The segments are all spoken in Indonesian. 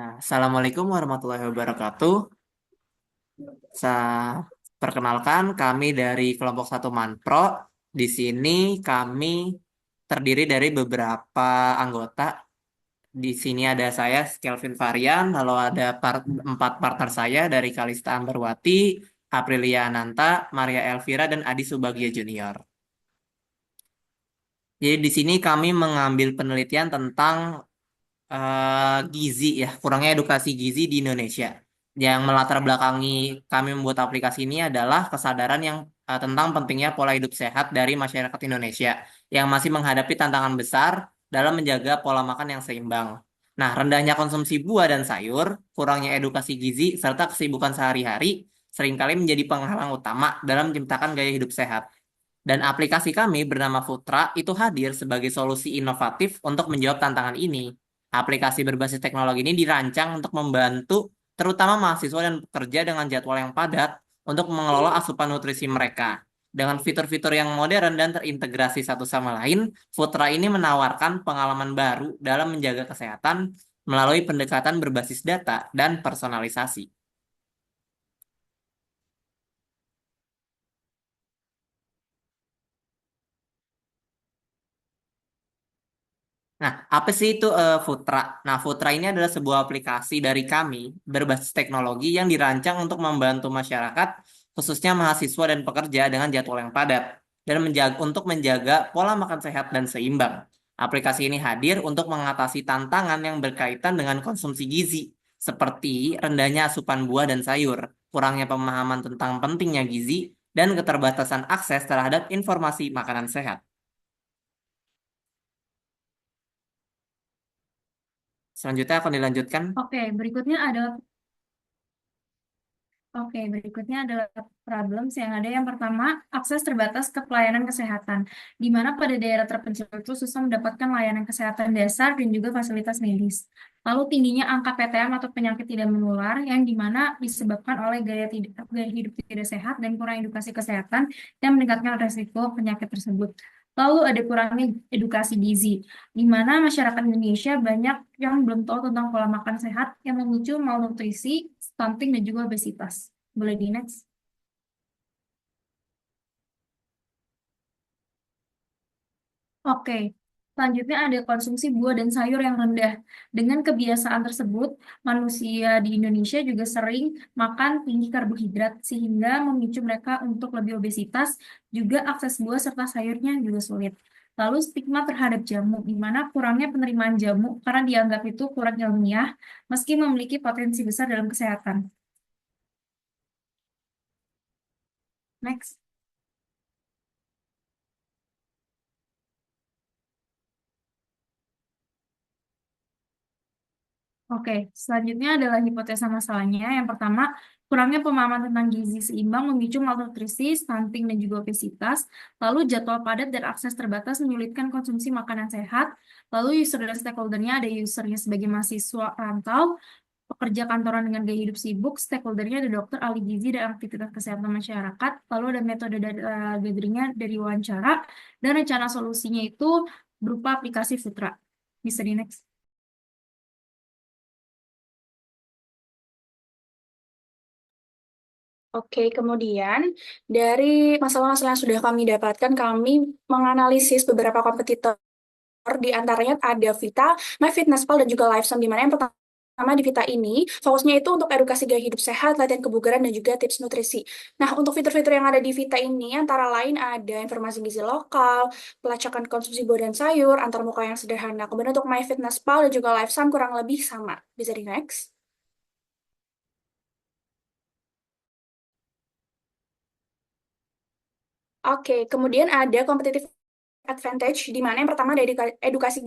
Nah, Assalamualaikum warahmatullahi wabarakatuh. Perkenalkan, kami dari kelompok satu Manpro. Di sini kami terdiri dari beberapa anggota. Di sini ada saya, Kelvin Varian, lalu ada empat partner saya dari Kalista Ambarwati, Aprilia Ananta, Maria Elvira, dan Adi Subagio Junior. Jadi di sini kami mengambil penelitian tentang gizi ya, kurangnya edukasi gizi di Indonesia. Yang melatar belakangi kami membuat aplikasi ini adalah kesadaran yang tentang pentingnya pola hidup sehat dari masyarakat Indonesia yang masih menghadapi tantangan besar dalam menjaga pola makan yang seimbang. Nah, rendahnya konsumsi buah dan sayur, kurangnya edukasi gizi, serta kesibukan sehari-hari seringkali menjadi penghalang utama dalam menciptakan gaya hidup sehat. Dan aplikasi kami bernama Futra itu hadir sebagai solusi inovatif untuk menjawab tantangan ini. Aplikasi berbasis teknologi ini dirancang untuk membantu terutama mahasiswa dan pekerja dengan jadwal yang padat untuk mengelola asupan nutrisi mereka. Dengan fitur-fitur yang modern dan terintegrasi satu sama lain, Futra ini menawarkan pengalaman baru dalam menjaga kesehatan melalui pendekatan berbasis data dan personalisasi. Nah, apa sih itu Futra? Nah, Futra ini adalah sebuah aplikasi dari kami berbasis teknologi yang dirancang untuk membantu masyarakat, khususnya mahasiswa dan pekerja dengan jadwal yang padat, dan untuk menjaga pola makan sehat dan seimbang. Aplikasi ini hadir untuk mengatasi tantangan yang berkaitan dengan konsumsi gizi, seperti rendahnya asupan buah dan sayur, kurangnya pemahaman tentang pentingnya gizi, dan keterbatasan akses terhadap informasi makanan sehat. Selanjutnya akan dilanjutkan. Oke, berikutnya adalah berikutnya adalah problems yang ada. Yang pertama, akses terbatas ke pelayanan kesehatan, di mana pada daerah terpencil itu susah mendapatkan layanan kesehatan dasar dan juga fasilitas medis. Lalu tingginya angka PTM atau penyakit tidak menular, yang dimana disebabkan oleh gaya hidup tidak sehat dan kurang edukasi kesehatan yang meningkatkan resiko penyakit tersebut. Lalu ada kurangnya edukasi gizi, di mana masyarakat Indonesia banyak yang belum tahu tentang pola makan sehat yang memicu malnutrisi, stunting, dan juga obesitas. Boleh di next? Oke, selanjutnya ada konsumsi buah dan sayur yang rendah. Dengan kebiasaan tersebut, manusia di Indonesia juga sering makan tinggi karbohidrat, sehingga memicu mereka untuk lebih obesitas, juga akses buah serta sayurnya juga sulit. Lalu stigma terhadap jamu, di mana kurangnya penerimaan jamu karena dianggap itu kurang ilmiah, meski memiliki potensi besar dalam kesehatan. Next. Oke, selanjutnya adalah hipotesa masalahnya. Yang pertama, kurangnya pemahaman tentang gizi seimbang memicu malnutrisi, stunting, dan juga obesitas. Lalu jadwal padat dan akses terbatas menyulitkan konsumsi makanan sehat. Lalu user dan stakeholdernya ada usernya sebagai mahasiswa rantau, pekerja kantoran dengan gaya hidup sibuk, stakeholdernya ada dokter, ahli gizi, dan aktivitas kesehatan masyarakat. Lalu ada metode gatheringnya dari wawancara, dan rencana solusinya itu berupa aplikasi Futra. Bisa di next. Oke, kemudian dari masalah-masalah yang sudah kami dapatkan, kami menganalisis beberapa kompetitor. Di antaranya ada Vita, MyFitnessPal, dan juga Lifesum, di mana yang pertama di Vita ini fokusnya itu untuk edukasi gaya hidup sehat, latihan kebugaran, dan juga tips nutrisi. Nah, untuk fitur-fitur yang ada di Vita ini antara lain ada informasi gizi lokal, pelacakan konsumsi buah dan sayur, antar muka yang sederhana. Kemudian untuk MyFitnessPal dan juga Lifesum kurang lebih sama. Bisa di next. Oke, kemudian ada competitive advantage, di mana yang pertama dari edukasi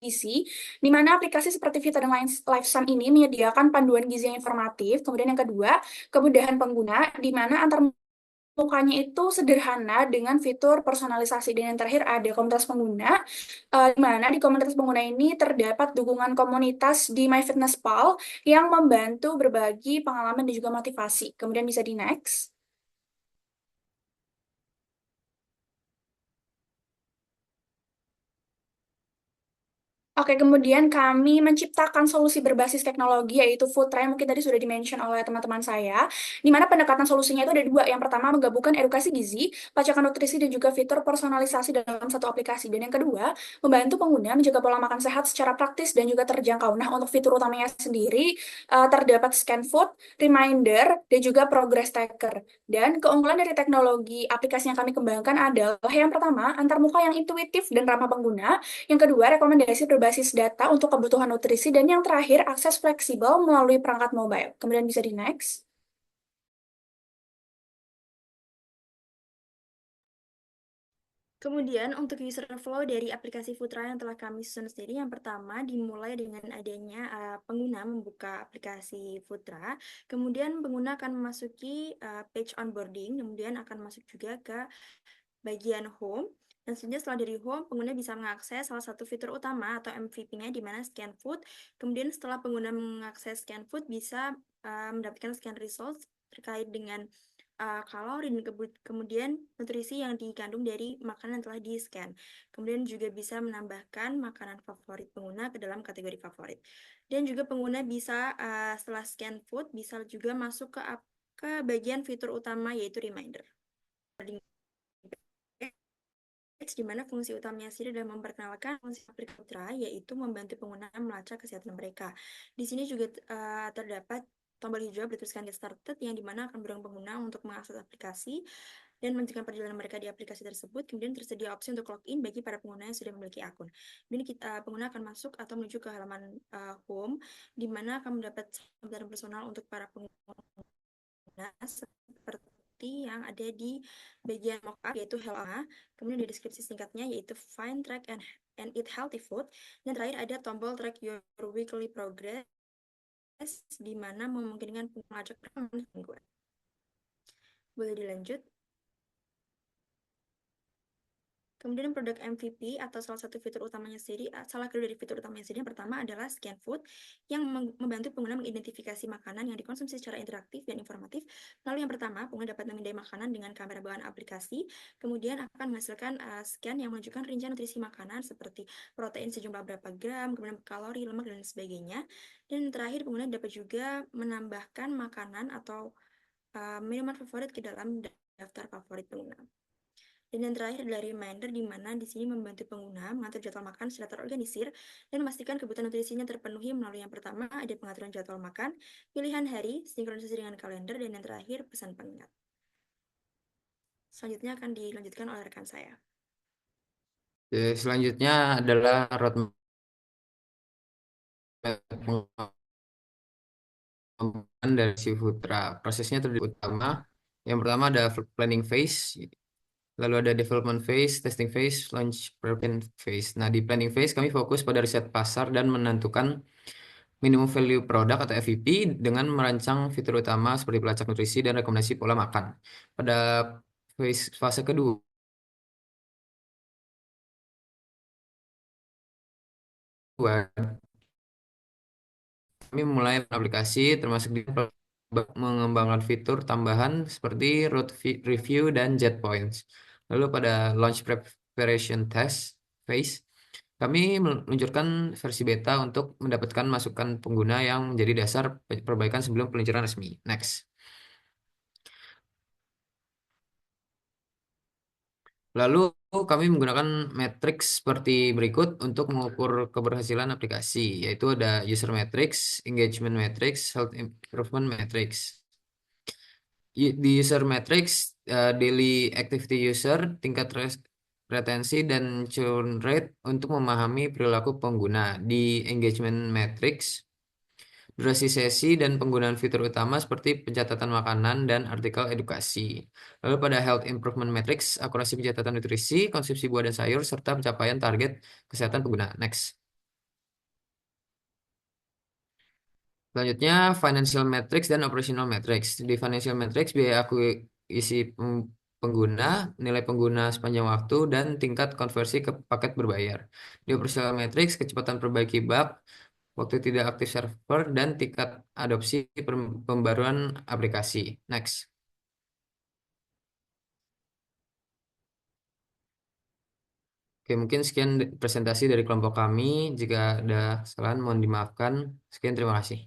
gizi, di mana aplikasi seperti Vita dan Lifesum ini menyediakan panduan gizi yang informatif. Kemudian yang kedua, kemudahan pengguna, di mana antar mukanya itu sederhana dengan fitur personalisasi. Dan yang terakhir ada komunitas pengguna, di mana di komunitas pengguna ini terdapat dukungan komunitas di MyFitnessPal yang membantu berbagi pengalaman dan juga motivasi. Kemudian bisa di next. Oke, kemudian kami menciptakan solusi berbasis teknologi, yaitu Foodtra, yang mungkin tadi sudah dimention oleh teman-teman saya, di mana pendekatan solusinya itu ada dua. Yang pertama, menggabungkan edukasi gizi, pelacakan nutrisi, dan juga fitur personalisasi dalam satu aplikasi. Dan yang kedua, membantu pengguna menjaga pola makan sehat secara praktis dan juga terjangkau. Nah, untuk fitur utamanya sendiri, terdapat scan food, reminder, dan juga progress tracker. Dan keunggulan dari teknologi aplikasi yang kami kembangkan adalah yang pertama, antarmuka yang intuitif dan ramah pengguna. Yang kedua, rekomendasi berbasis data untuk kebutuhan nutrisi. Dan yang terakhir, akses fleksibel melalui perangkat mobile. Kemudian bisa di next. Kemudian untuk user flow dari aplikasi Foodtra yang telah kami susun sendiri, yang pertama dimulai dengan adanya pengguna membuka aplikasi Foodtra, kemudian pengguna akan memasuki page onboarding, kemudian akan masuk juga ke bagian home. Dan selanjutnya setelah dari home, pengguna bisa mengakses salah satu fitur utama atau MVP-nya di mana scan food. Kemudian setelah pengguna mengakses scan food, bisa mendapatkan scan results terkait dengan kalori dan kemudian nutrisi yang dikandung dari makanan yang telah di-scan. Kemudian juga bisa menambahkan makanan favorit pengguna ke dalam kategori favorit. Dan juga pengguna bisa setelah scan food bisa juga masuk ke bagian fitur utama yaitu reminder. Di mana fungsi utamanya sendiri adalah memperkenalkan fungsi aplikasi Putra, yaitu membantu pengguna melacak kesehatan mereka. Di sini juga terdapat tombol hijau bertuliskan Get Started, yang dimana akan mendorong pengguna untuk mengakses aplikasi dan melanjutkan perjalanan mereka di aplikasi tersebut. Kemudian tersedia opsi untuk login bagi para pengguna yang sudah memiliki akun. Kemudian pengguna akan masuk atau menuju ke halaman home, di mana akan mendapat gambaran personal untuk para pengguna seperti yang ada di bagian mockup yaitu Hello. Kemudian di deskripsi singkatnya yaitu Find, Track, and Eat Healthy Food. Dan terakhir ada tombol Track Your Weekly Progress, di mana memungkinkan pengajak mingguan. Boleh dilanjut. Kemudian produk MVP atau salah satu fitur utamanya sendiri, salah satu dari fitur utamanya sendiri yang pertama adalah Scan Food, yang membantu pengguna mengidentifikasi makanan yang dikonsumsi secara interaktif dan informatif. Lalu yang pertama, pengguna dapat memindai makanan dengan kamera bawaan aplikasi, kemudian akan menghasilkan scan yang menunjukkan rincian nutrisi makanan seperti protein sejumlah berapa gram, kemudian kalori, lemak, dan sebagainya. Dan terakhir, pengguna dapat juga menambahkan makanan atau minuman favorit ke dalam daftar favorit pengguna. Dan yang terakhir adalah reminder, di mana di sini membantu pengguna mengatur jadwal makan secara terorganisir dan memastikan kebutuhan nutrisinya terpenuhi melalui yang pertama ada pengaturan jadwal makan, pilihan hari, sinkronisasi dengan kalender, dan yang terakhir pesan pengingat. Selanjutnya akan dilanjutkan oleh rekan saya. Selanjutnya adalah roadmap pengembangan dari si Putra. Prosesnya terdiri utama. Yang pertama ada planning phase, lalu ada development phase, testing phase, launch preparation phase. Nah, di planning phase kami fokus pada riset pasar dan menentukan minimum value product atau FVP dengan merancang fitur utama seperti pelacak nutrisi dan rekomendasi pola makan. Pada fase kedua, kami mulai aplikasi termasuk di mengembangkan fitur tambahan seperti route review dan jet points. Lalu pada launch preparation test phase, kami meluncurkan versi beta untuk mendapatkan masukan pengguna yang menjadi dasar perbaikan sebelum peluncuran resmi. Next. Lalu kami menggunakan matrix seperti berikut untuk mengukur keberhasilan aplikasi, yaitu ada user matrix, engagement matrix, health improvement matrix. Di user matrix, daily activity user, tingkat retensi, dan churn rate untuk memahami perilaku pengguna. Di engagement matrix, durasi sesi dan penggunaan fitur utama seperti pencatatan makanan dan artikel edukasi. Lalu pada Health Improvement Matrix, akurasi pencatatan nutrisi, konsumsi buah dan sayur, serta pencapaian target kesehatan pengguna. Next. Selanjutnya, Financial Matrix dan Operational Matrix. Di Financial Matrix, biaya akuisisi pengguna, nilai pengguna sepanjang waktu, dan tingkat konversi ke paket berbayar. Di Operational Matrix, kecepatan perbaiki bug, waktu tidak aktif server, dan tingkat adopsi pembaruan aplikasi. Next. Oke, mungkin sekian presentasi dari kelompok kami. Jika ada kesalahan, mohon dimaafkan. Sekian, terima kasih.